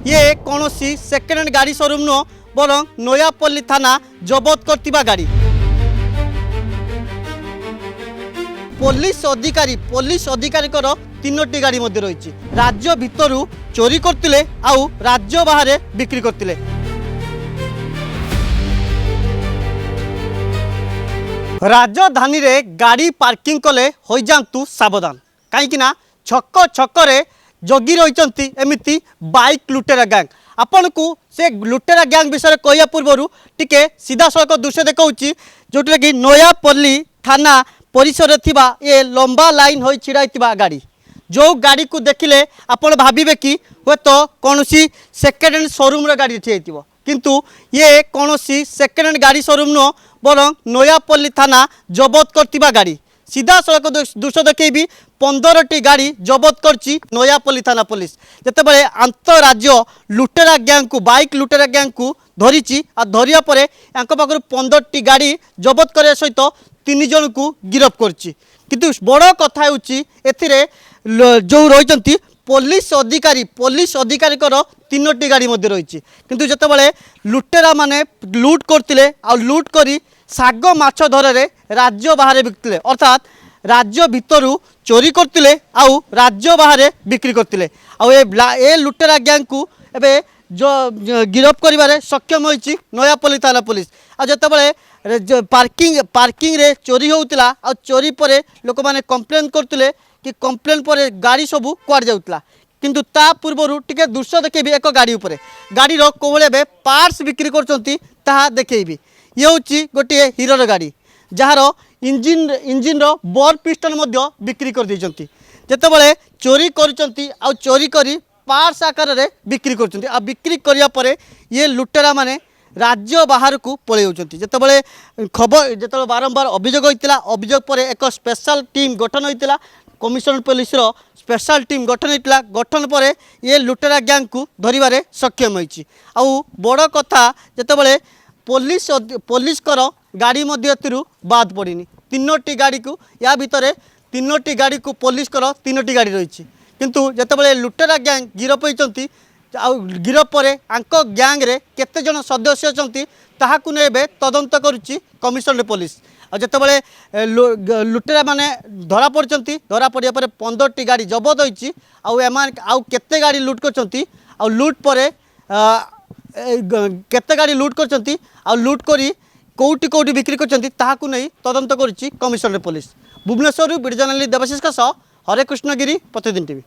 ये कौन second hand गाड़ी शोरूम नुह बरं नयापल्ली थाना जबत करथिबा गाड़ी। पुलिस अधिकारी तीनोटी गाड़ी मध्य रही राज्य भितर चोरी करते आउ राज्य बाहर बिक्री करते। राजधानी रे गाड़ी पार्किंग कले हो जातु सावधान कहीं छक छकरे जगी रही एमती बाइक लुटेरा गैंग। आपण को से लुटेरा गैंग विषय कहया पूर्वर टिके सीधा सड़क दृश्य देखा जोटा कि नयापल्ली थाना परिसर थिबा ये लंबा लाइन हो छिड़ा गाड़ी जो गाड़ी को देखिले आपण भाविबे कि हे तो कौन सेकेंड हैंड शोरूम गाड़ी ठिया किंतु ये कौन सेकेंड हैंड गाड़ी शोरूम नुह बरं नयापल्ली थाना जबत करथिबा गाड़ी। सीधा सड़क दृश्य देखी 15टी गाड़ी जबत करची नयापल्ली थाना पुलिस जितेबाला आंतराज्य लुटेरा गैंग को बाइक लुटेरा गैंग को धरी धरिया पर पाखर 15टी गाड़ी जबत करने सहित 3 जन को गिरफ्त करची। किंतु बड़ कथा जो रही पुलिस अधिकारी 3टी गाड़ी मध्य रही किंतु जितेबाला लुटेरा माने लुट करते लुट करी साग माछ धरे राज्य बाहर बिकते अर्थात राज्य भितर चोरी करते आउ राज्य बाहर बिक्री करते ए लुटेरा गैंग को एबे जो गिरफ्त करिबारे सक्षम होइछि नयापल्ली थाना पुलिस। जितेबाला पार्किंग रे चोरी होउतला आ चोरी परे लोक माने कंप्लेन करते कि कंप्लेन पर गाड़ी सबू कुआड़ जाउतला किंतु ता पूर्वर टिके दृश्य देखी एक गाड़ी उपरे गाड़ी कोबले पार्ट्स बिक्री करछंती ताहा देखैबी। ये हूँ गोटे हीरोर गाड़ी जार इंजिन बोर पिस्टन बिक्री कर देइछंती जेतेबाला चोरी करिसंती आ चोरी करी पार्ट्स आकार रे बिक्री करछंती आ बिक्री करिया परे ये लुटेरा माने राज्य बाहर को पलि होउछंती। जेतेबाला खबर जेतेबाला बारंबार अभियोग होइतिला अभियोग पर एक स्पेशल टीम गठन होइतिला कमिशनर पुलिस रो स्पेशल टीम गठन होइतिला गठन पर ये लुटेरा गैंग को धरिबारे सक्षम होइछि। आ बड़ कथा जेतेबाला पुलिस गाड़ी मध्य बाद पड़नी 3टी गाड़ी को या भितर 3टी गाड़ी को पुलिस 3टी गाड़ी रही किंतु जितेबाला लुटेरा गैंग गिरफ होती गिरफ पर आंक गैंग रे केते जन सदस्य अच्छा ताहाकु नेबे तदंत करुच्ची कमिशनर पुलिस। और जितेबाला लुटेरा माने धरा पड़ती धरा पड़ा पर 15टी गाड़ी जबत होती आउ केते गाड़ी लुट कर लुट पर केते गाड़ी लुट करचंती आ लुट करी कोउटी बिक्री करचंती ताहाकु नै तदंत करुच्ची commissioner police. Bhubaneswar video journalist Debashish का सह हरे कृष्ण गिरी प्रतिदिन टीवी।